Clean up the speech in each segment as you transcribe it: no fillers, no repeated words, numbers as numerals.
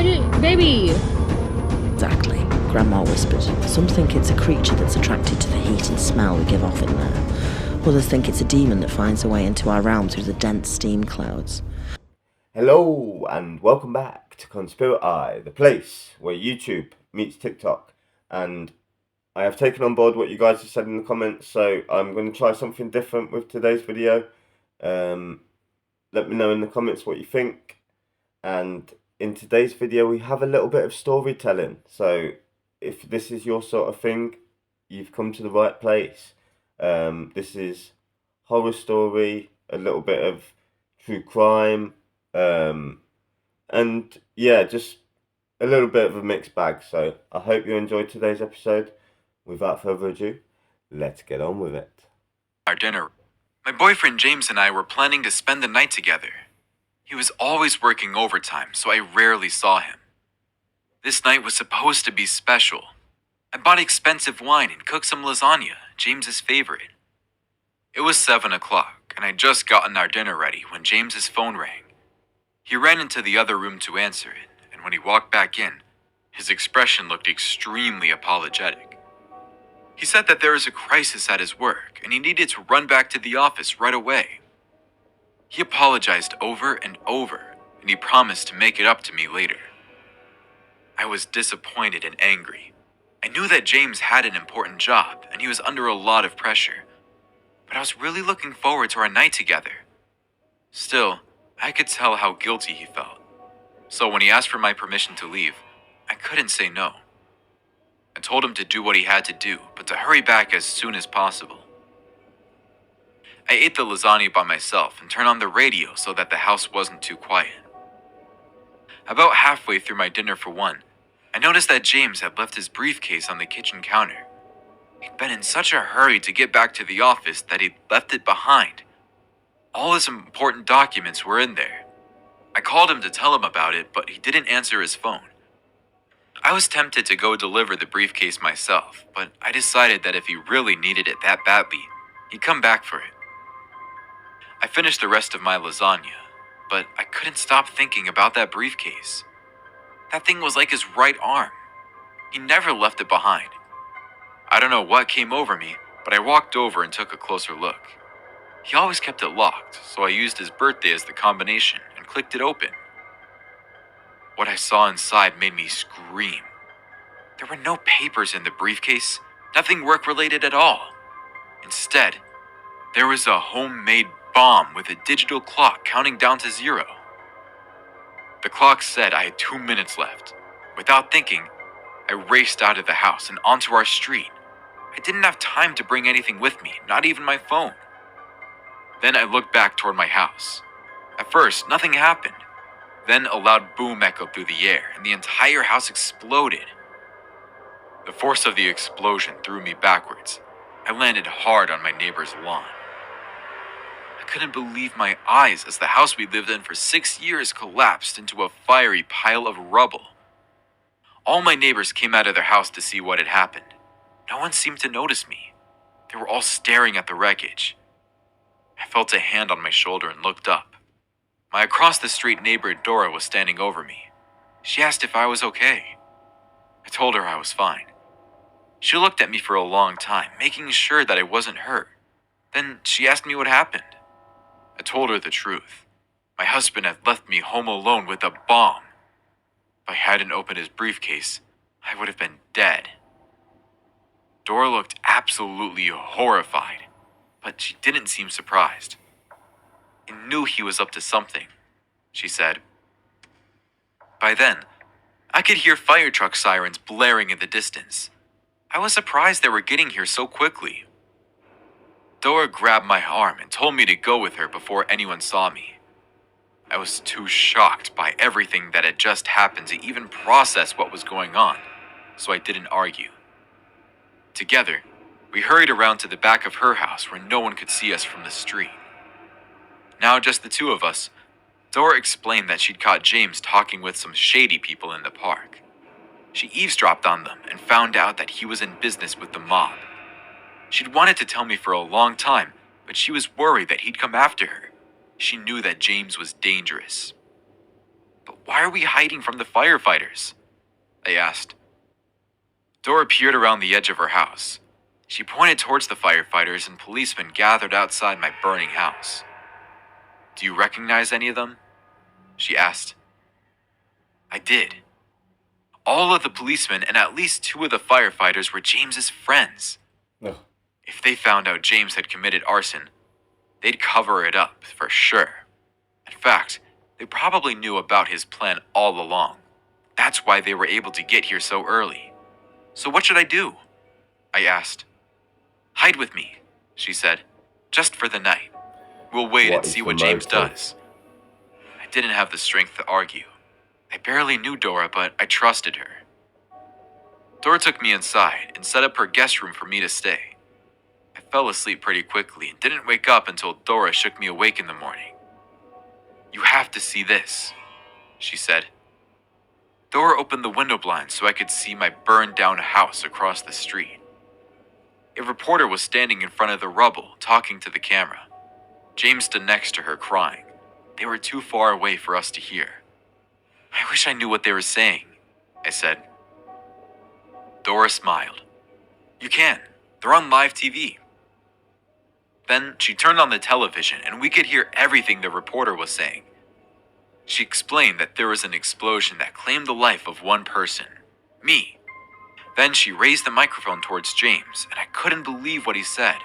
Baby! Exactly, Grandma whispered. Some think it's a creature that's attracted to the heat and smell we give off in there. Others think it's a demon that finds a way into our realm through the dense steam clouds. Hello and welcome back to Conspiracy, the place where YouTube meets TikTok. And I have taken on board what you guys have said in the comments, so I'm going to try something different with today's video. Let me know in the comments what you think. And in today's video we have a little bit of storytelling, so if this is your sort of thing, you've come to the right place. This is horror story, a little bit of true crime, and yeah, just a little bit of a mixed bag. So I hope you enjoyed today's episode. Without further ado, let's get on with it. Our dinner. My boyfriend James and I were planning to spend the night together. He was always working overtime, so I rarely saw him. This night was supposed to be special. I bought expensive wine and cooked some lasagna, James's favorite. It was 7 o'clock, and I'd just gotten our dinner ready when James's phone rang. He ran into the other room to answer it, and when he walked back in, his expression looked extremely apologetic. He said that there was a crisis at his work, and he needed to run back to the office right away. He apologized over and over, and he promised to make it up to me later. I was disappointed and angry. I knew that James had an important job, and he was under a lot of pressure, but I was really looking forward to our night together. Still, I could tell how guilty he felt, so when he asked for my permission to leave, I couldn't say no. I told him to do what he had to do, but to hurry back as soon as possible. I ate the lasagna by myself and turned on the radio so that the house wasn't too quiet. About halfway through my dinner for one, I noticed that James had left his briefcase on the kitchen counter. He'd been in such a hurry to get back to the office that he'd left it behind. All his important documents were in there. I called him to tell him about it, but he didn't answer his phone. I was tempted to go deliver the briefcase myself, but I decided that if he really needed it that badly, he'd come back for it. I finished the rest of my lasagna, but I couldn't stop thinking about that briefcase. That thing was like his right arm. He never left it behind. I don't know what came over me, but I walked over and took a closer look. He always kept it locked, so I used his birthday as the combination and clicked it open. What I saw inside made me scream. There were no papers in the briefcase, nothing work-related at all. Instead, there was a homemade bomb with a digital clock counting down to 0. The clock said I had 2 minutes left. Without thinking, I raced out of the house and onto our street. I didn't have time to bring anything with me, not even my phone. Then I looked back toward my house. At first, nothing happened. Then a loud boom echoed through the air, and the entire house exploded. The force of the explosion threw me backwards. I landed hard on my neighbor's lawn. I couldn't believe my eyes as the house we lived in for 6 years collapsed into a fiery pile of rubble. All my neighbors came out of their house to see what had happened. No one seemed to notice me. They were all staring at the wreckage. I felt a hand on my shoulder and looked up. My across-the-street neighbor Dora was standing over me. She asked if I was okay. I told her I was fine. She looked at me for a long time, making sure that I wasn't hurt. Then she asked me what happened. I told her the truth. My husband had left me home alone with a bomb. If I hadn't opened his briefcase, I would have been dead. Dora looked absolutely horrified, but she didn't seem surprised. I knew he was up to something, she said. By then, I could hear fire truck sirens blaring in the distance. I was surprised they were getting here so quickly. Dora grabbed my arm and told me to go with her before anyone saw me. I was too shocked by everything that had just happened to even process what was going on, so I didn't argue. Together, we hurried around to the back of her house where no one could see us from the street. Now just the two of us, Dora explained that she'd caught James talking with some shady people in the park. She eavesdropped on them and found out that he was in business with the mob. She'd wanted to tell me for a long time, but she was worried that he'd come after her. She knew that James was dangerous. But why are we hiding from the firefighters? I asked. Dora peered around the edge of her house. She pointed towards the firefighters and policemen gathered outside my burning house. Do you recognize any of them? She asked. I did. All of the policemen and at least 2 of the firefighters were James's friends. Ugh. If they found out James had committed arson, they'd cover it up for sure. In fact, they probably knew about his plan all along. That's why they were able to get here so early. So what should I do? I asked. Hide with me, she said, just for the night. We'll wait and see what James does. I didn't have the strength to argue. I barely knew Dora, but I trusted her. Dora took me inside and set up her guest room for me to stay. I fell asleep pretty quickly and didn't wake up until Dora shook me awake in the morning. You have to see this, she said. Dora opened the window blinds so I could see my burned down house across the street. A reporter was standing in front of the rubble, talking to the camera. James stood next to her, crying. They were too far away for us to hear. I wish I knew what they were saying, I said. Dora smiled. You can. They're on live TV. Then she turned on the television and we could hear everything the reporter was saying. She explained that there was an explosion that claimed the life of one person, me. Then she raised the microphone towards James, and I couldn't believe what he said.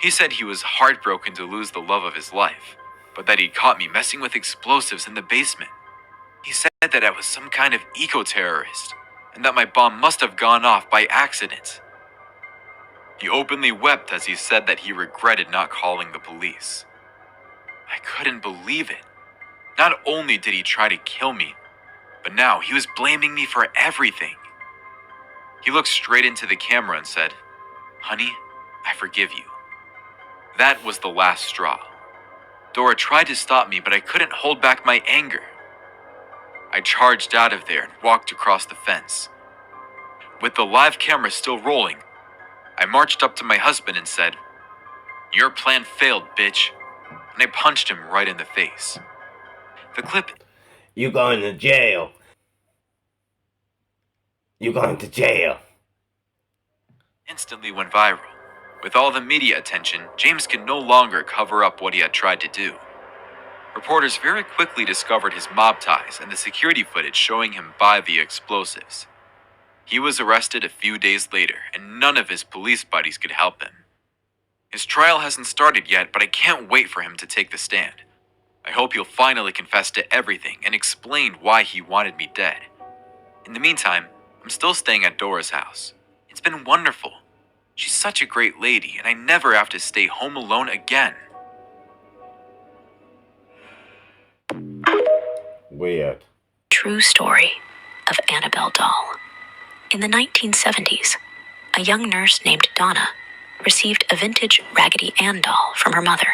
He said he was heartbroken to lose the love of his life, but that he'd caught me messing with explosives in the basement. He said that I was some kind of eco-terrorist, and that my bomb must have gone off by accident. He openly wept as he said that he regretted not calling the police. I couldn't believe it. Not only did he try to kill me, but now he was blaming me for everything. He looked straight into the camera and said, Honey, I forgive you. That was the last straw. Dora tried to stop me, but I couldn't hold back my anger. I charged out of there and walked across the fence. With the live camera still rolling, I marched up to my husband and said, Your plan failed, bitch. And I punched him right in the face. The clip... You going to jail. You going to jail. Instantly went viral. With all the media attention, James could no longer cover up what he had tried to do. Reporters very quickly discovered his mob ties and the security footage showing him buy the explosives. He was arrested a few days later, and none of his police buddies could help him. His trial hasn't started yet, but I can't wait for him to take the stand. I hope he'll finally confess to everything and explain why he wanted me dead. In the meantime, I'm still staying at Dora's house. It's been wonderful. She's such a great lady, and I never have to stay home alone again. Weird. True story of Annabelle doll. In the 1970s, a young nurse named Donna received a vintage Raggedy Ann doll from her mother.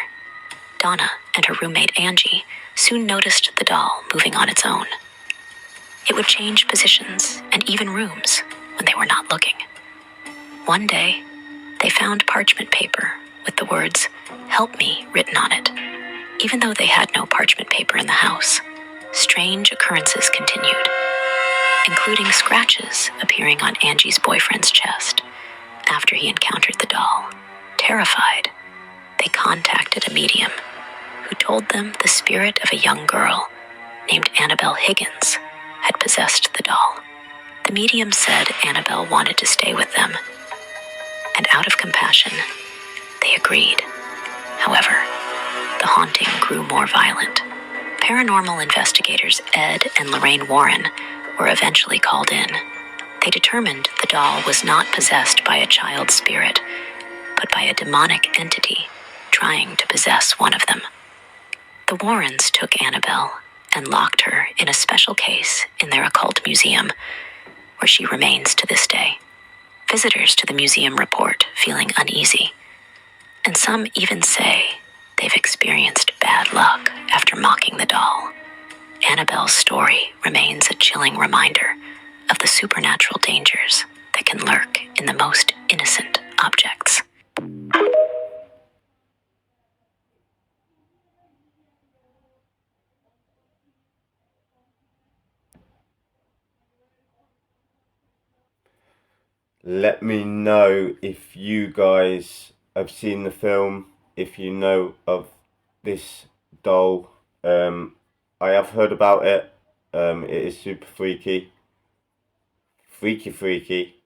Donna and her roommate Angie soon noticed the doll moving on its own. It would change positions and even rooms when they were not looking. One day, they found parchment paper with the words, "Help me," written on it. Even though they had no parchment paper in the house, strange occurrences continued, including scratches appearing on Angie's boyfriend's chest after he encountered the doll. Terrified, they contacted a medium who told them the spirit of a young girl named Annabelle Higgins had possessed the doll. The medium said Annabelle wanted to stay with them, and out of compassion, they agreed. However, the haunting grew more violent. Paranormal investigators Ed and Lorraine Warren were eventually called in. They determined the doll was not possessed by a child spirit, but by a demonic entity trying to possess one of them. The Warrens took Annabelle and locked her in a special case in their occult museum, where she remains to this day. Visitors to the museum report feeling uneasy, and some even say they've experienced bad luck after mocking the doll. Annabelle's story remains a chilling reminder of the supernatural dangers that can lurk in the most innocent objects. Let me know if you guys have seen the film, if you know of this doll. I have heard about it. It is super freaky. Freaky.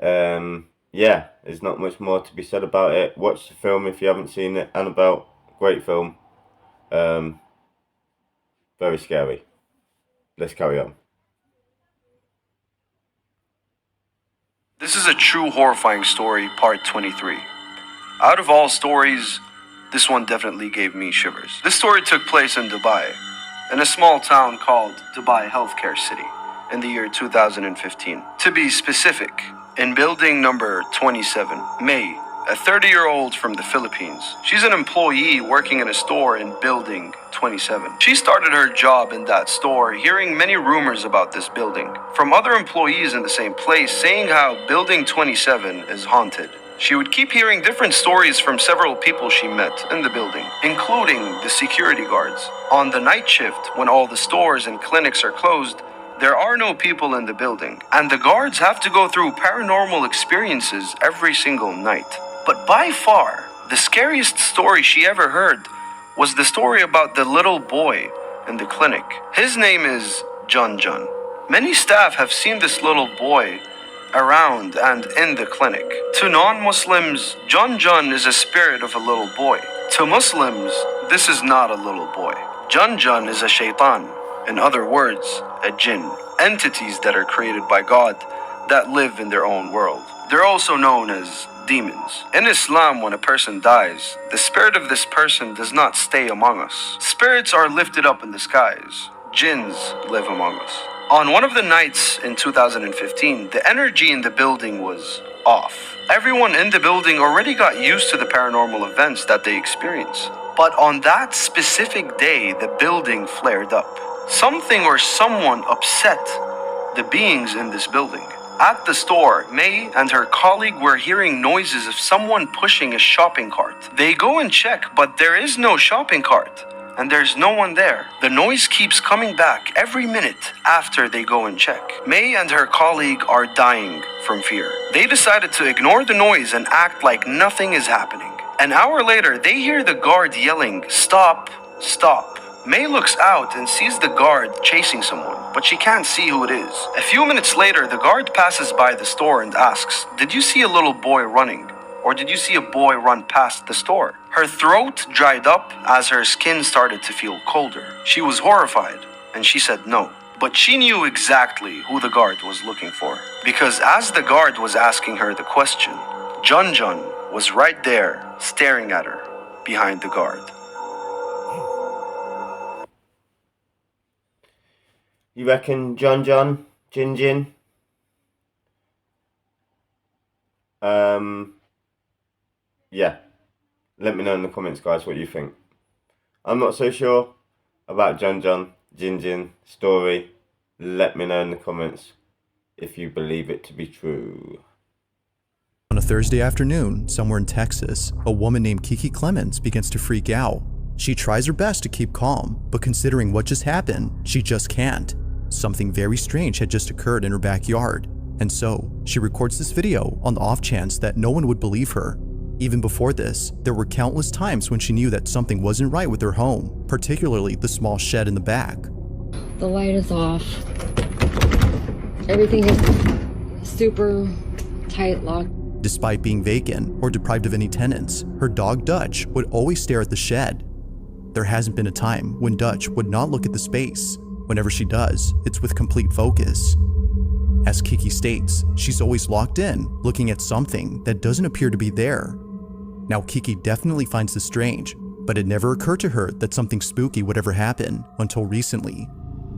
Yeah, there's not much more to be said about it. Watch the film if you haven't seen it. Annabelle, great film. Very scary. Let's carry on. This is a true horrifying story, part 23. Out of all stories, this one definitely gave me shivers. This story took place in Dubai, in a small town called Dubai Healthcare City, in the year 2015. To be specific, in building number 27, May, a 30-year-old from the Philippines. She's an employee working in a store in building 27. She started her job in that store hearing many rumors about this building from other employees in the same place saying how building 27 is haunted. She would keep hearing different stories from several people she met in the building, including the security guards. On the night shift, when all the stores and clinics are closed, there are no people in the building, and the guards have to go through paranormal experiences every single night. But by far, the scariest story she ever heard was the story about the little boy in the clinic. His name is John. Many staff have seen this little boy around and in the clinic. To non-Muslims, John is a spirit of a little boy. To Muslims, this is not a little boy. John is a shaitan. In other words, a jinn. Entities that are created by God that live in their own world. They're also known as demons. In Islam, when a person dies, the spirit of this person does not stay among us. Spirits are lifted up in the skies. Jinns live among us. On one of the nights in 2015, the energy in the building was off. Everyone in the building already got used to the paranormal events that they experience. But on that specific day, the building flared up. Something or someone upset the beings in this building. At the store, May and her colleague were hearing noises of someone pushing a shopping cart. They go and check, but there is no shopping cart, and there's no one there. The noise keeps coming back every minute after they go and check. May and her colleague are dying from fear. They decided to ignore the noise and act like nothing is happening. An hour later, they hear the guard yelling, "Stop, stop." May looks out and sees the guard chasing someone, but she can't see who it is. A few minutes later, the guard passes by the store and asks, "Did you see a little boy running? Or did you see a boy run past the store?" Her throat dried up as her skin started to feel colder. She was horrified, and she said no. But she knew exactly who the guard was looking for, because as the guard was asking her the question, John was right there, staring at her, behind the guard. You reckon Jin? Yeah. Let me know in the comments, guys, what you think. I'm not so sure about Jin story. Let me know in the comments if you believe it to be true. On a Thursday afternoon, somewhere in Texas, a woman named Kiki Clemens begins to freak out. She tries her best to keep calm, but considering what just happened, she just can't. Something very strange had just occurred in her backyard, and so she records this video on the off chance that no one would believe her. Even before this, there were countless times when she knew that something wasn't right with her home, particularly the small shed in the back. The light is off. Everything is super tight locked. Despite being vacant or deprived of any tenants, her dog Dutch would always stare at the shed. There hasn't been a time when Dutch would not look at the space. Whenever she does, it's with complete focus. As Kiki states, she's always locked in, looking at something that doesn't appear to be there. Now, Kiki definitely finds this strange, but it never occurred to her that something spooky would ever happen until recently.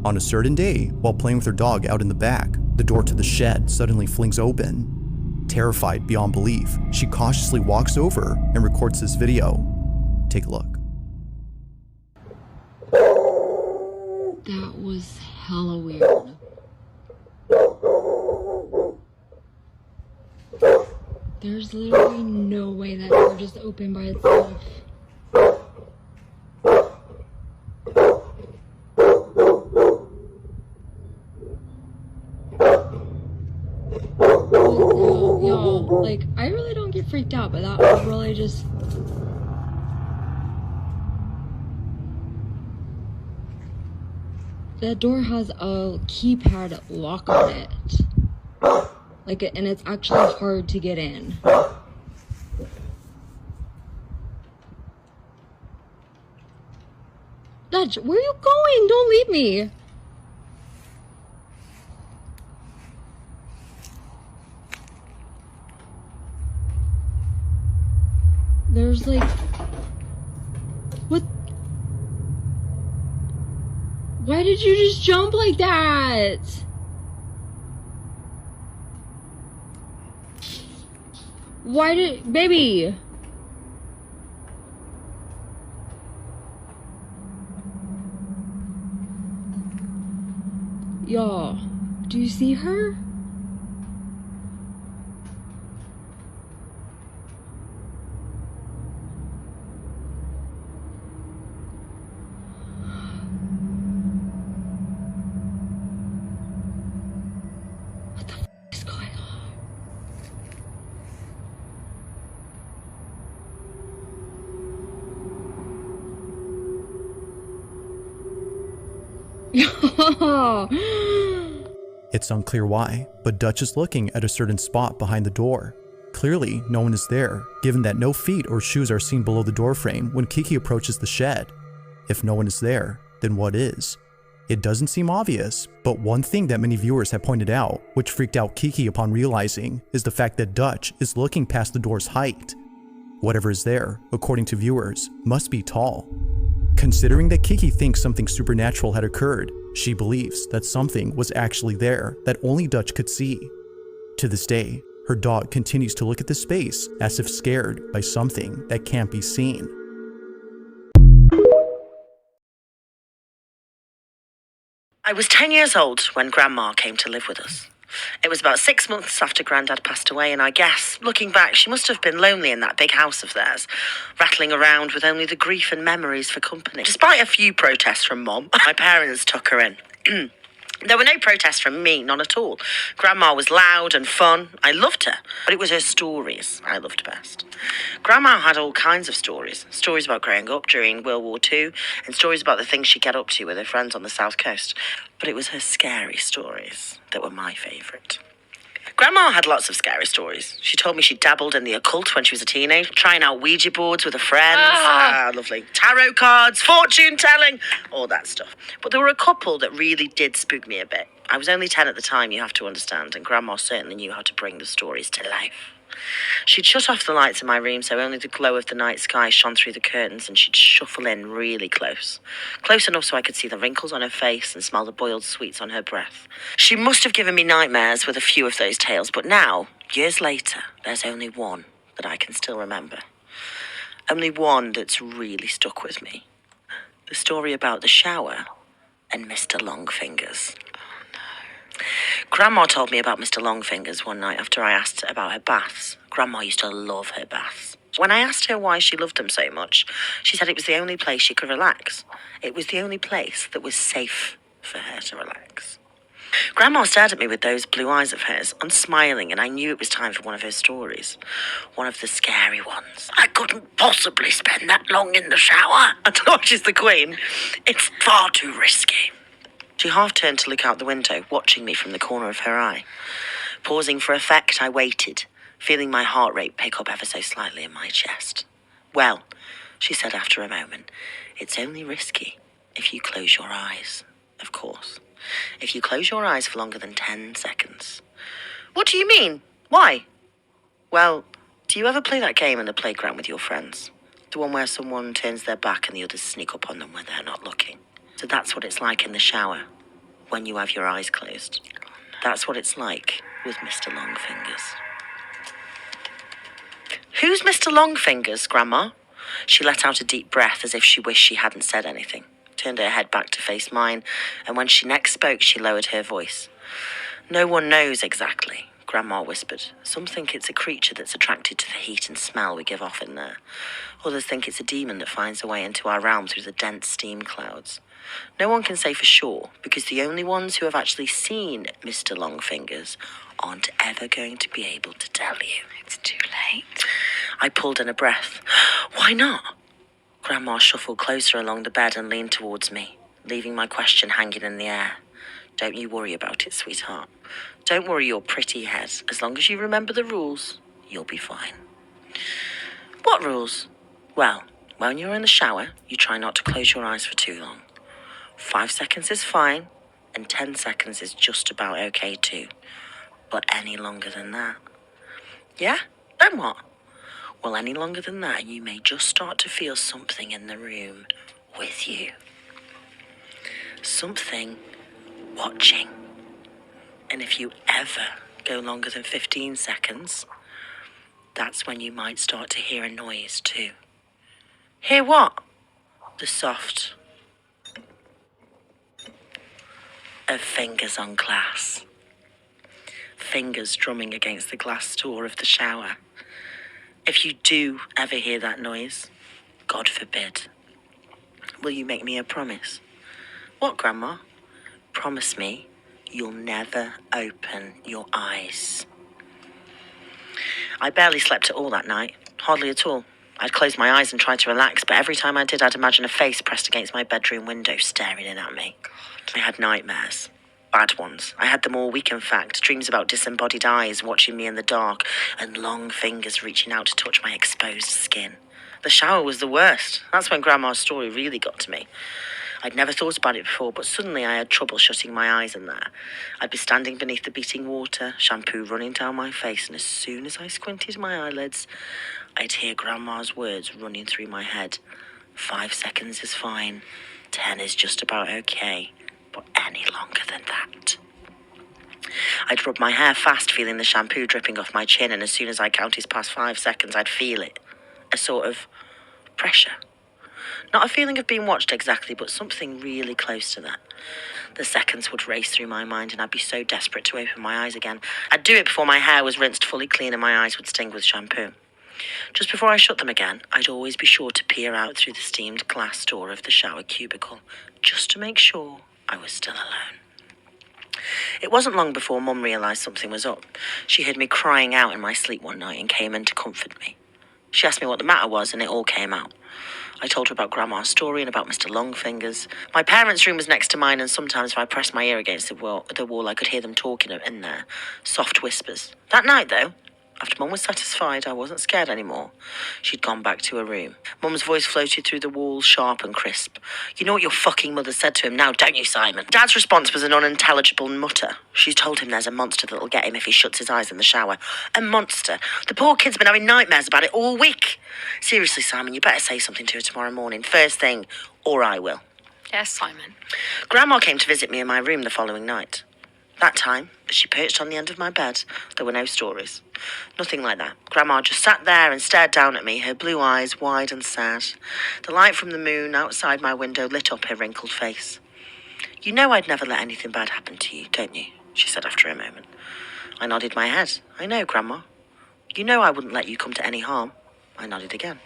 On a certain day, while playing with her dog out in the back, the door to the shed suddenly flings open. Terrified beyond belief, she cautiously walks over and records this video. Take a look. That was hella weird. There's literally no way that door just opened by itself. Like, I really don't get freaked out, but that was really just... That door has a keypad lock on it. Like, and it's actually hard to get in. Dutch, where are you going? Don't leave me. There's like... What? Why did you just jump like that? Why did... Baby! Y'all, do you see her? What the f is going on? It's unclear why, but Dutch is looking at a certain spot behind the door. Clearly, no one is there, given that no feet or shoes are seen below the doorframe when Kiki approaches the shed. If no one is there, then what is? It doesn't seem obvious, but one thing that many viewers have pointed out, which freaked out Kiki upon realizing, is the fact that Dutch is looking past the door's height. Whatever is there, according to viewers, must be tall. Considering that Kiki thinks something supernatural had occurred, she believes that something was actually there that only Dutch could see. To this day, her dog continues to look at the space as if scared by something that can't be seen. I was 10 years old when Grandma came to live with us. It was about 6 months after Grandad passed away, and I guess, looking back, she must have been lonely in that big house of theirs, rattling around with only the grief and memories for company. Despite a few protests from Mom, my parents took her in. There were no protests from me, none at all. Grandma was loud and fun. I loved her, but it was her stories I loved best. Grandma had all kinds of stories. Stories about growing up during World War II, and stories about the things she'd get up to with her friends on the South Coast. But it was her scary stories that were my favourite. Grandma had lots of scary stories. She told me she dabbled in the occult when she was a teenager, trying out Ouija boards with her friends. Lovely. Tarot cards, fortune telling, all that stuff. But there were a couple that really did spook me a bit. I was only 10 at the time, you have to understand, and Grandma certainly knew how to bring the stories to life. She'd shut off the lights in my room so only the glow of the night sky shone through the curtains, and she'd shuffle in really close. Close enough so I could see the wrinkles on her face and smell the boiled sweets on her breath. She must have given me nightmares with a few of those tales, but now, years later, there's only one that I can still remember. Only one that's really stuck with me. The story about the shower and Mr. Longfingers. Grandma told me about Mr. Longfingers one night after I asked about her baths. Grandma used to love her baths. When I asked her why she loved them so much, she said it was the only place she could relax. It was the only place that was safe for her to relax. Grandma stared at me with those blue eyes of hers, unsmiling, and I knew it was time for one of her stories. One of the scary ones. I couldn't possibly spend that long in the shower. I thought she's the queen. It's far too risky. She half turned to look out the window, watching me from the corner of her eye. Pausing for effect, I waited, feeling my heart rate pick up ever so slightly in my chest. Well, she said after a moment, it's only risky if you close your eyes, of course. If you close your eyes for longer than 10 seconds. What do you mean? Why? Well, do you ever play that game in the playground with your friends? The one where someone turns their back and the others sneak up on them when they're not looking. So that's what it's like in the shower, when you have your eyes closed. That's what it's like with Mr. Longfingers. Who's Mr. Longfingers, Grandma? She let out a deep breath as if she wished she hadn't said anything, turned her head back to face mine, and when she next spoke, she lowered her voice. No one knows exactly, Grandma whispered. Some think it's a creature that's attracted to the heat and smell we give off in there. Others think it's a demon that finds a way into our realm through the dense steam clouds. No one can say for sure, because the only ones who have actually seen Mr. Longfingers aren't ever going to be able to tell you. It's too late. I pulled in a breath. Why not? Grandma shuffled closer along the bed and leaned towards me, leaving my question hanging in the air. Don't you worry about it, sweetheart. Don't worry your pretty head. As long as you remember the rules, you'll be fine. What rules? Well, when you're in the shower, you try not to close your eyes for too long. 5 seconds is fine, and 10 seconds is just about okay too. But any longer than that. Yeah? Then what? Well, any longer than that, you may just start to feel something in the room with you. Something watching. And if you ever go longer than 15 seconds, that's when you might start to hear a noise too. Hear what? The soft of fingers on glass. Fingers drumming against the glass door of the shower. If you do ever hear that noise, God forbid, will you make me a promise? What, Grandma? Promise me you'll never open your eyes. I barely slept at all that night. Hardly at all. I'd close my eyes and try to relax, but every time I did, I'd imagine a face pressed against my bedroom window staring in at me. I had nightmares. Bad ones. I had them all week, in fact. Dreams about disembodied eyes watching me in the dark and long fingers reaching out to touch my exposed skin. The shower was the worst. That's when Grandma's story really got to me. I'd never thought about it before, but suddenly I had trouble shutting my eyes in there. I'd be standing beneath the beating water, shampoo running down my face, and as soon as I squinted my eyelids, I'd hear Grandma's words running through my head. 5 seconds is fine. 10 is just about okay. But any longer than that. I'd rub my hair fast, feeling the shampoo dripping off my chin, and as soon as I counted past 5 seconds, I'd feel it. A sort of pressure. Not a feeling of being watched exactly, but something really close to that. The seconds would race through my mind, and I'd be so desperate to open my eyes again. I'd do it before my hair was rinsed fully clean and my eyes would sting with shampoo. Just before I shut them again, I'd always be sure to peer out through the steamed glass door of the shower cubicle, just to make sure I was still alone. It wasn't long before Mum realised something was up. She heard me crying out in my sleep one night and came in to comfort me. She asked me what the matter was, and it all came out. I told her about Grandma's story and about Mr. Longfingers. My parents' room was next to mine, and sometimes if I pressed my ear against the wall, I could hear them talking in there. Soft whispers. That night, though, after Mum was satisfied I wasn't scared anymore, she'd gone back to her room. Mum's voice floated through the walls, sharp and crisp. You know what your fucking mother said to him now, don't you, Simon? Dad's response was an unintelligible mutter. She told him there's a monster that'll get him if he shuts his eyes in the shower. A monster? The poor kid's been having nightmares about it all week. Seriously, Simon, you better say something to her tomorrow morning, first thing, or I will. Yes, Simon. Grandma came to visit me in my room the following night. That time, as she perched on the end of my bed, there were no stories. Nothing like that. Grandma just sat there and stared down at me, her blue eyes wide and sad. The light from the moon outside my window lit up her wrinkled face. You know I'd never let anything bad happen to you, don't you? She said after a moment. I nodded my head. I know, Grandma. You know I wouldn't let you come to any harm. I nodded again.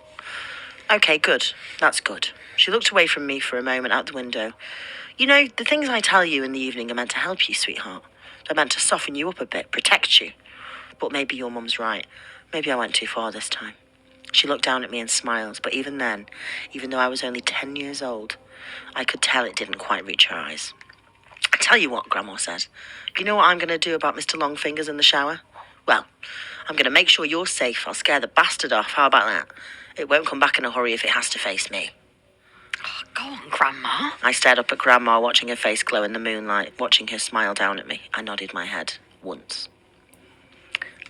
Okay, good. That's good. She looked away from me for a moment out the window. You know, the things I tell you in the evening are meant to help you, sweetheart. They're meant to soften you up a bit, protect you. But maybe your mum's right. Maybe I went too far this time. She looked down at me and smiled, but even then, even though I was only 10 years old, I could tell it didn't quite reach her eyes. I tell you what, Grandma said. You know what I'm going to do about Mr. Longfingers in the shower? Well, I'm going to make sure you're safe. I'll scare the bastard off. How about that? It won't come back in a hurry if it has to face me. Oh, go on, Grandma. I stared up at Grandma, watching her face glow in the moonlight, watching her smile down at me. I nodded my head once.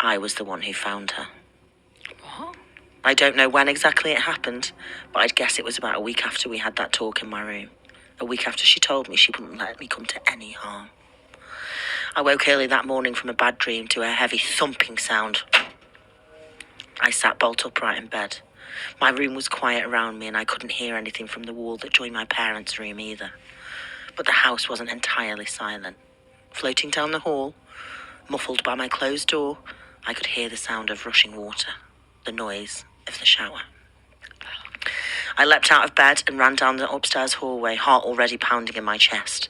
I was the one who found her. What? I don't know when exactly it happened, but I'd guess it was about a week after we had that talk in my room. A week after she told me she wouldn't let me come to any harm. I woke early that morning from a bad dream to a heavy thumping sound. I sat bolt upright in bed. My room was quiet around me and I couldn't hear anything from the wall that joined my parents' room either. But the house wasn't entirely silent. Floating down the hall, Muffled by my closed door, I could hear the sound of rushing water, the noise of the shower. I leapt out of bed and ran down the upstairs hallway, heart already pounding in my chest.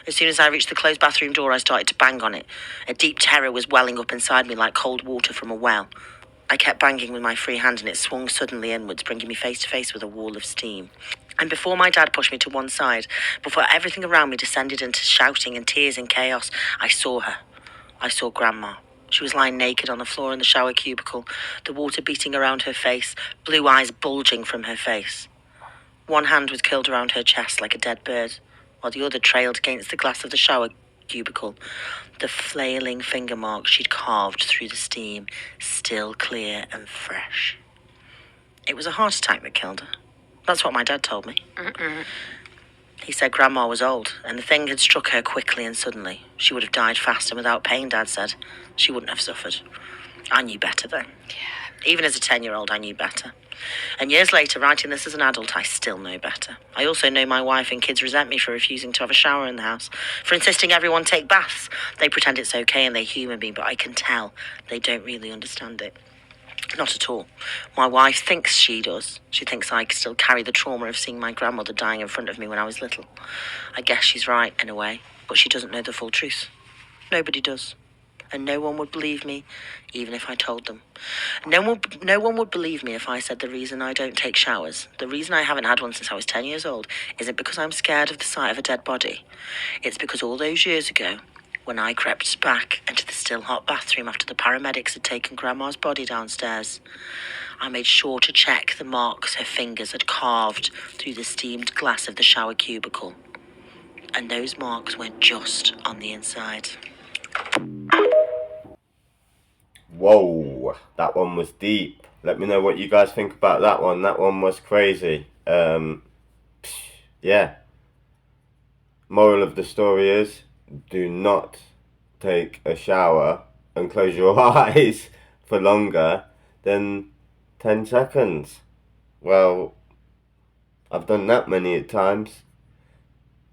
As soon as I reached the closed bathroom door, I started to bang on it. A deep terror was welling up inside me like cold water from a well. I kept banging with my free hand and it swung suddenly inwards, bringing me face to face with a wall of steam. And before my dad pushed me to one side, before everything around me descended into shouting and tears and chaos, I saw her. I saw Grandma. She was lying naked on the floor in the shower cubicle, the water beating around her face, blue eyes bulging from her face. One hand was curled around her chest like a dead bird, while the other trailed against the glass of the shower cubicle, the flailing finger marks she'd carved through the steam, still clear and fresh. It was a heart attack that killed her. That's what my dad told me. He said Grandma was old, and the thing had struck her quickly and suddenly. She would have died fast and without pain, Dad said. She wouldn't have suffered. I knew better then. Yeah. Even as a 10-year-old, I knew better. And years later, writing this as an adult, I still know better. I also know my wife and kids resent me for refusing to have a shower in the house, for insisting everyone take baths. They pretend it's okay and they humour me, but I can tell they don't really understand it. Not at all. My wife thinks she does. She thinks I still carry the trauma of seeing my grandmother dying in front of me when I was little. I guess she's right, in a way, but she doesn't know the full truth. Nobody does. And no one would believe me, even if I told them. No one would believe me if I said the reason I don't take showers, the reason I haven't had one since I was 10 years old, isn't because I'm scared of the sight of a dead body. It's because all those years ago, when I crept back into the still hot bathroom after the paramedics had taken Grandma's body downstairs, I made sure to check the marks her fingers had carved through the steamed glass of the shower cubicle. And those marks weren't just on the inside. Whoa, that one was deep. Let me know what you guys think about that one. That one was crazy. Yeah. Moral of the story is, do not take a shower and close your eyes for longer than 10 seconds. Well, I've done that many times,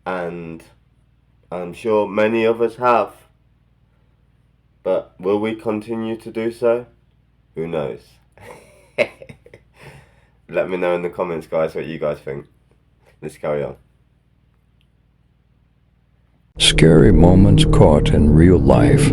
and I'm sure many of us have. But will we continue to do so? Who knows? Let me know in the comments, guys, what you guys think. Let's carry on. Scary moments caught in real life.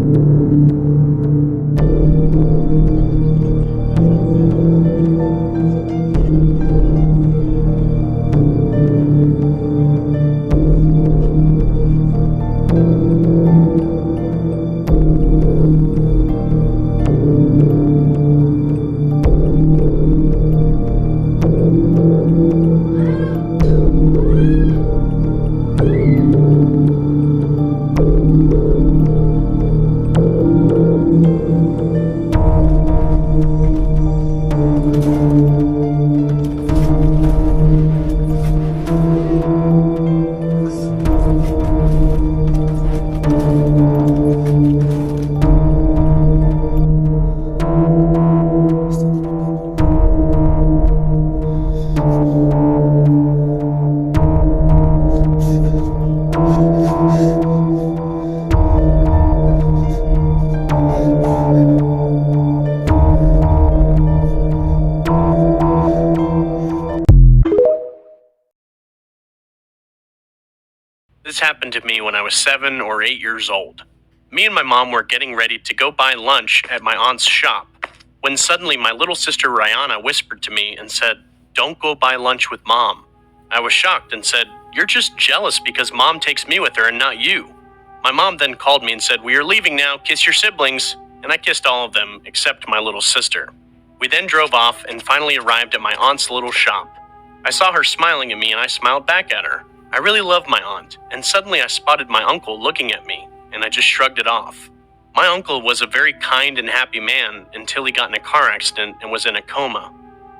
This happened to me when I was 7 or 8 years old. Me and my mom were getting ready to go buy lunch at my aunt's shop, when suddenly my little sister Rihanna whispered to me and said, "Don't go buy lunch with Mom." I was shocked and said, "You're just jealous because Mom takes me with her and not you." My mom then called me and said, "We are leaving now, kiss your siblings," and I kissed all of them except my little sister. We then drove off and finally arrived at my aunt's little shop. I saw her smiling at me and I smiled back at her. I really loved my aunt, and suddenly I spotted my uncle looking at me, and I just shrugged it off. My uncle was a very kind and happy man until he got in a car accident and was in a coma.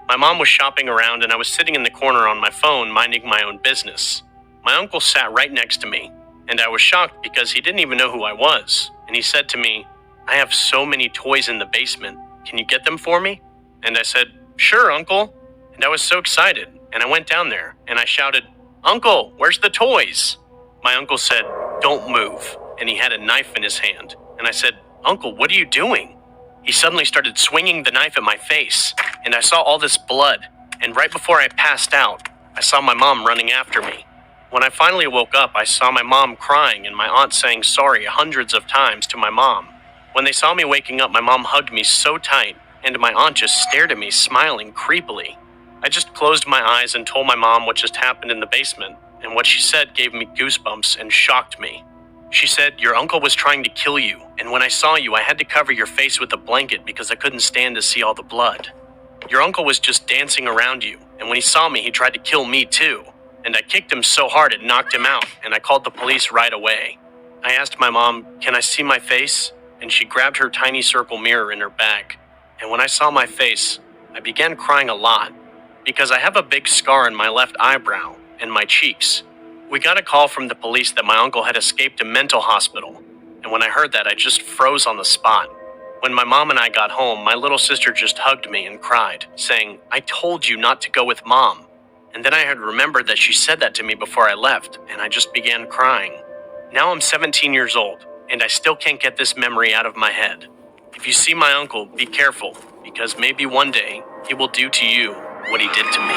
My mom was shopping around and I was sitting in the corner on my phone minding my own business. My uncle sat right next to me, and I was shocked because he didn't even know who I was, and he said to me, "I have so many toys in the basement. Can you get them for me?" And I said, "Sure, Uncle." And I was so excited, and I went down there, and I shouted, "Uncle, where's the toys?" My uncle said, "Don't move," and he had a knife in his hand. And I said, "Uncle, what are you doing?" He suddenly started swinging the knife at my face, and I saw all this blood, and right before I passed out, I saw my mom running after me. When I finally woke up, I saw my mom crying and my aunt saying sorry hundreds of times to my mom. When they saw me waking up, my mom hugged me so tight, and my aunt just stared at me, smiling creepily. I just closed my eyes and told my mom what just happened in the basement, and what she said gave me goosebumps and shocked me. She said, "Your uncle was trying to kill you, and when I saw you, I had to cover your face with a blanket because I couldn't stand to see all the blood. Your uncle was just dancing around you, and when he saw me, he tried to kill me too. And I kicked him so hard it knocked him out, and I called the police right away." I asked my mom, "Can I see my face?" And she grabbed her tiny circle mirror in her bag. And when I saw my face, I began crying a lot, because I have a big scar on my left eyebrow and my cheeks. We got a call from the police that my uncle had escaped a mental hospital, and when I heard that, I just froze on the spot. When my mom and I got home, my little sister just hugged me and cried, saying, "I told you not to go with Mom." And then I had remembered that she said that to me before I left, and I just began crying. Now I'm 17 years old, and I still can't get this memory out of my head. If you see my uncle, be careful, because maybe one day he will do to you what he did to me.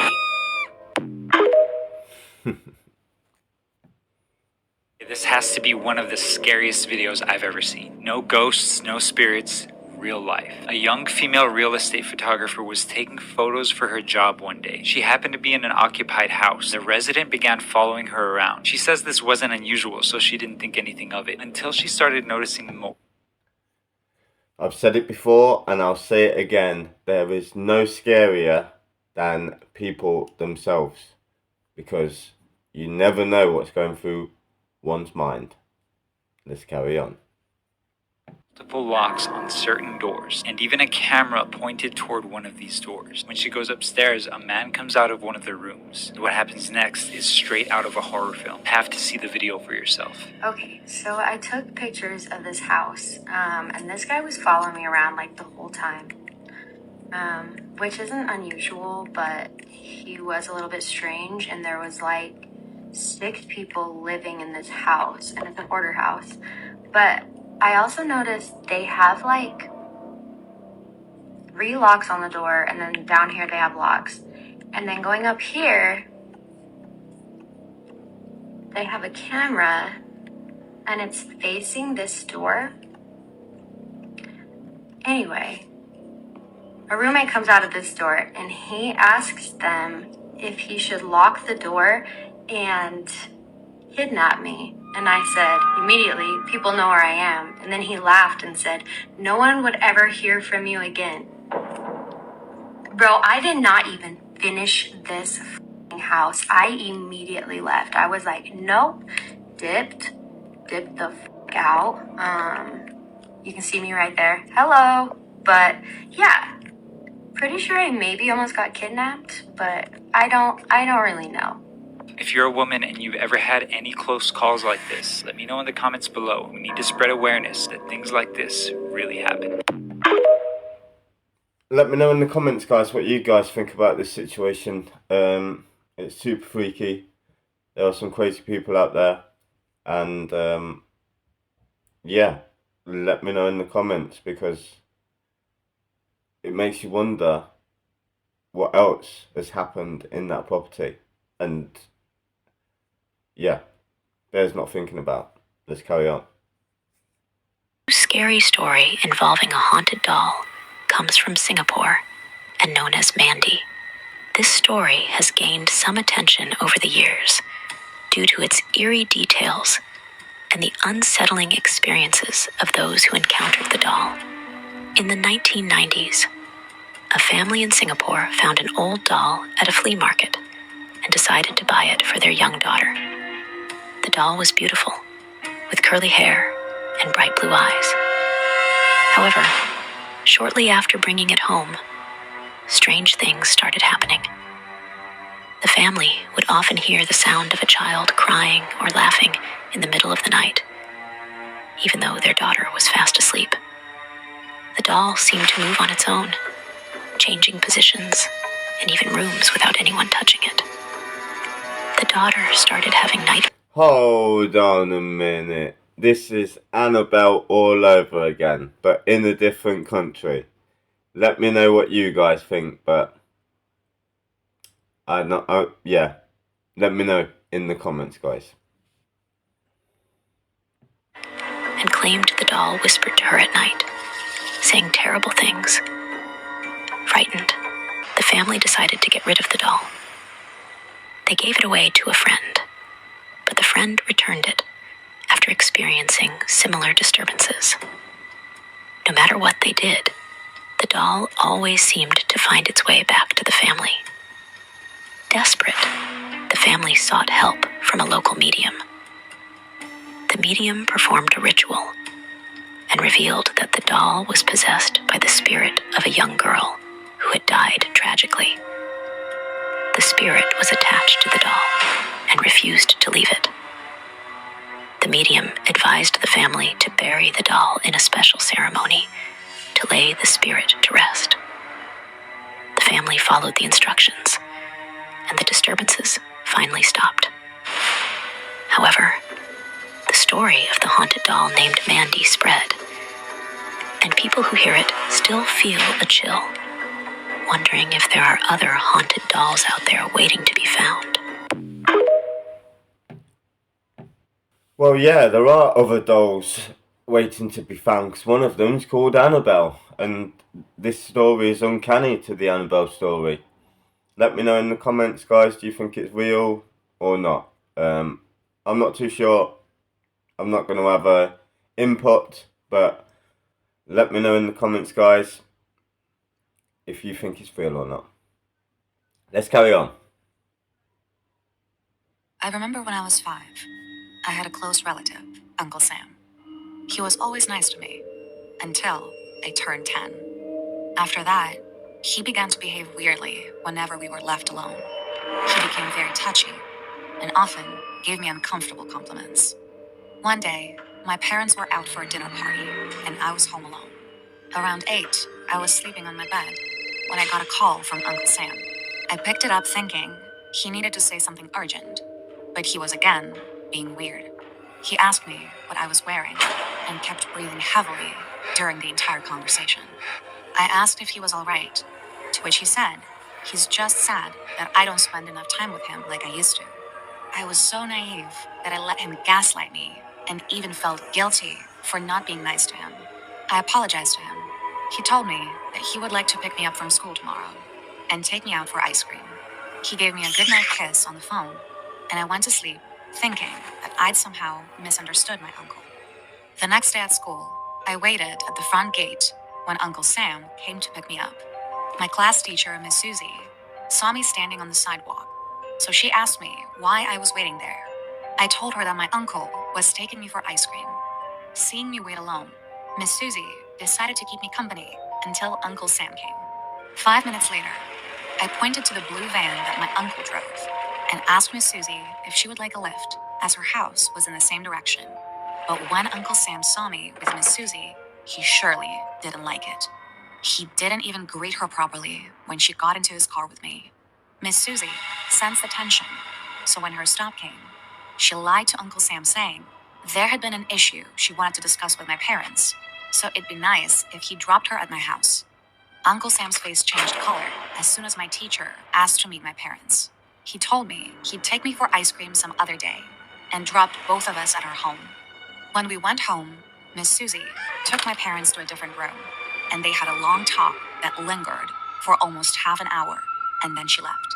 This has to be one of the scariest videos I've ever seen. No ghosts, no spirits, real life. A young female real estate photographer was taking photos for her job one day. She happened to be in an occupied house. The resident began following her around. She says this wasn't unusual, so she didn't think anything of it until she started noticing more. I've said it before and I'll say it again. There is no scarier than people themselves, because you never know what's going through one's mind. Let's carry on. Multiple locks on certain doors, and even a camera pointed toward one of these doors. When she goes upstairs, a man comes out of one of the rooms. What happens next is straight out of a horror film. You have to see the video for yourself. Okay, so I took pictures of this house, and this guy was following me around like the whole time, which isn't unusual, but he was a little bit strange, and there was like 6 people living in this house, and it's an order house. But I also noticed they have like 3 locks on the door, and then down here they have locks. And then going up here, they have a camera, and it's facing this door. Anyway, a roommate comes out of this door, and he asks them if he should lock the door and kidnap me. And I said, immediately, people know where I am. And then he laughed and said, "No one would ever hear from you again." Bro, I did not even finish this house. I immediately left. I was like, nope, dipped the out. You can see me right there. Hello. But yeah, pretty sure I maybe almost got kidnapped, but I don't really know. If you're a woman and you've ever had any close calls like this, let me know in the comments below. We need to spread awareness that things like this really happen. Let me know in the comments, guys, what you guys think about this situation. It's super freaky. There are some crazy people out there. And yeah, let me know in the comments, because it makes you wonder what else has happened in that property. And yeah, there's not thinking about. Let's carry on. Scary story involving a haunted doll comes from Singapore and known as Mandy. This story has gained some attention over the years due to its eerie details and the unsettling experiences of those who encountered the doll. In the 1990s, a family in Singapore found an old doll at a flea market and decided to buy it for their young daughter. The doll was beautiful, with curly hair and bright blue eyes. However, shortly after bringing it home, strange things started happening. The family would often hear the sound of a child crying or laughing in the middle of the night, even though their daughter was fast asleep. The doll seemed to move on its own, changing positions and even rooms without anyone touching it. The daughter started having night. Hold on a minute. this is Annabelle all over again, but in a different country. Let me know what you guys think, but yeah, let me know in the comments, guys. And claimed the doll whispered to her at night, saying terrible things. Frightened, the family decided to get rid of the doll. They gave it away to a friend, but the friend returned it after experiencing similar disturbances. No matter what they did, the doll always seemed to find its way back to the family. Desperate, the family sought help from a local medium. The medium performed a ritual and revealed that the doll was possessed by the spirit of a young girl who had died tragically. The spirit was attached to the doll and refused to leave it. The medium advised the family to bury the doll in a special ceremony to lay the spirit to rest. The family followed the instructions, and the disturbances finally stopped. However, the story of the haunted doll named Mandy spread, and people who hear it still feel a chill, wondering if there are other haunted dolls out there waiting to be found. Well, yeah, there are other dolls waiting to be found, because one of them's called Annabelle, and this story is uncanny to the Annabelle story. Let me know in the comments, guys, do you think it's real or not? I'm not too sure. I'm not going to have a input, but let me know in the comments, guys, if you think it's real or not. Let's carry on. I remember when I was 5, I had a close relative, Uncle Sam. He was always nice to me, until I turned 10. After that, he began to behave weirdly whenever we were left alone. He became very touchy, and often gave me uncomfortable compliments. One day, my parents were out for a dinner party, and I was home alone. Around 8, I was sleeping on my bed when I got a call from Uncle Sam. I picked it up thinking he needed to say something urgent, but he was again being weird. He asked me what I was wearing and kept breathing heavily during the entire conversation. I asked if he was all right, to which he said he's just sad that I don't spend enough time with him like I used to. I was so naive that I let him gaslight me and even felt guilty for not being nice to him. I apologized to him. He told me that he would like to pick me up from school tomorrow and take me out for ice cream. He gave me a goodnight kiss on the phone, and I went to sleep thinking that I'd somehow misunderstood my uncle. The next day at school, I waited at the front gate when Uncle Sam came to pick me up. My class teacher, Miss Susie, saw me standing on the sidewalk, so she asked me why I was waiting there. I told her that my uncle was taking me for ice cream. Seeing me wait alone, Miss Susie decided to keep me company until Uncle Sam came. 5 minutes later, I pointed to the blue van that my uncle drove and asked Miss Susie if she would like a lift, as her house was in the same direction. But when Uncle Sam saw me with Miss Susie, he surely didn't like it. He didn't even greet her properly when she got into his car with me. Miss Susie sensed the tension, so when her stop came, she lied to Uncle Sam saying there had been an issue she wanted to discuss with my parents, so it'd be nice if he dropped her at my house. Uncle Sam's face changed color as soon as my teacher asked to meet my parents. He told me he'd take me for ice cream some other day and dropped both of us at our home. When we went home, Miss Susie took my parents to a different room, and they had a long talk that lingered for almost half an hour, and then she left.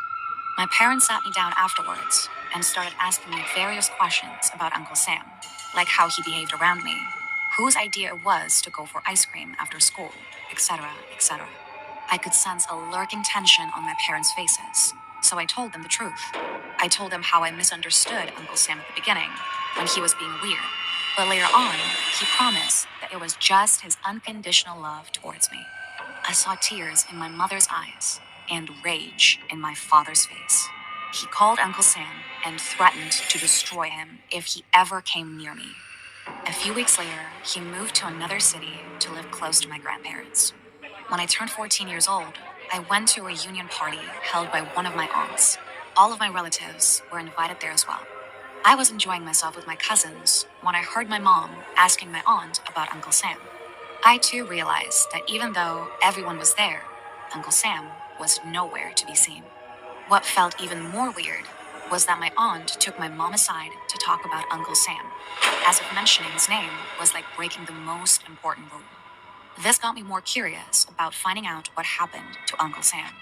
My parents sat me down afterwards and started asking me various questions about Uncle Sam, like how he behaved around me, whose idea it was to go for ice cream after school, etc., etc. I could sense a lurking tension on my parents' faces, so I told them the truth. I told them how I misunderstood Uncle Sam at the beginning, when he was being weird, but later on, he promised that it was just his unconditional love towards me. I saw tears in my mother's eyes and rage in my father's face. He called Uncle Sam and threatened to destroy him if he ever came near me. A few weeks later, he moved to another city to live close to my grandparents. When I turned 14 years old, I went to a reunion party held by one of my aunts. All of my relatives were invited there as well. I was enjoying myself with my cousins when I heard my mom asking my aunt about Uncle Sam. I too realized that even though everyone was there, Uncle Sam was nowhere to be seen. What felt even more weird was that my aunt took my mom aside to talk about Uncle Sam, as if mentioning his name was like breaking the most important rule. This got me more curious about finding out what happened to Uncle Sam.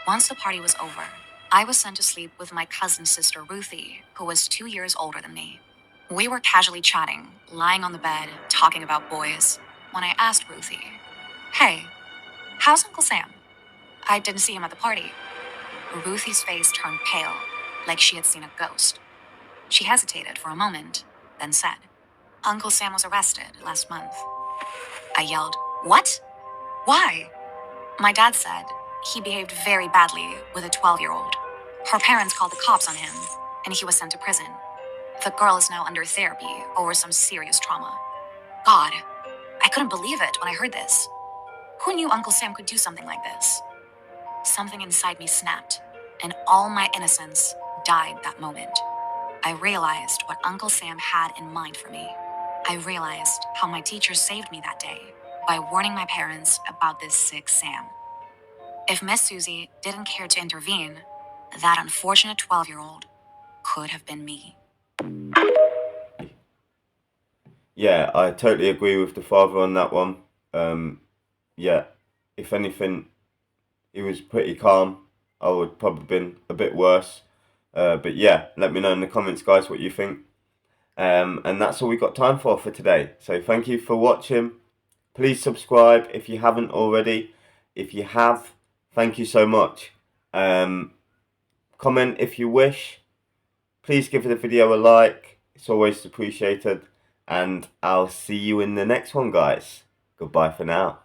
Once the party was over, I was sent to sleep with my cousin's sister Ruthie, who was 2 years older than me. We were casually chatting, lying on the bed, talking about boys, when I asked Ruthie, "Hey, how's Uncle Sam? I didn't see him at the party." Ruthie's face turned pale, like she had seen a ghost. She hesitated for a moment, then said, "Uncle Sam was arrested last month." I yelled, "What? Why?" My dad said he behaved very badly with a 12-year-old. Her parents called the cops on him, and he was sent to prison. The girl is now under therapy over some serious trauma. God, I couldn't believe it when I heard this. Who knew Uncle Sam could do something like this? Something inside me snapped, and all my innocence died that moment. I realized what Uncle Sam had in mind for me. I realized how my teacher saved me that day by warning my parents about this sick Sam. If Miss Susie didn't care to intervene, that unfortunate 12-year-old could have been me. Yeah, I totally agree with the father on that one. Yeah, if anything, he was pretty calm. I would probably been a bit worse. But yeah, let me know in the comments, guys, what you think. And that's all we got time for today. So thank you for watching. Please subscribe if you haven't already. If you have, thank you so much. Comment if you wish. Please give the video a like. It's always appreciated. And I'll see you in the next one, guys. Goodbye for now.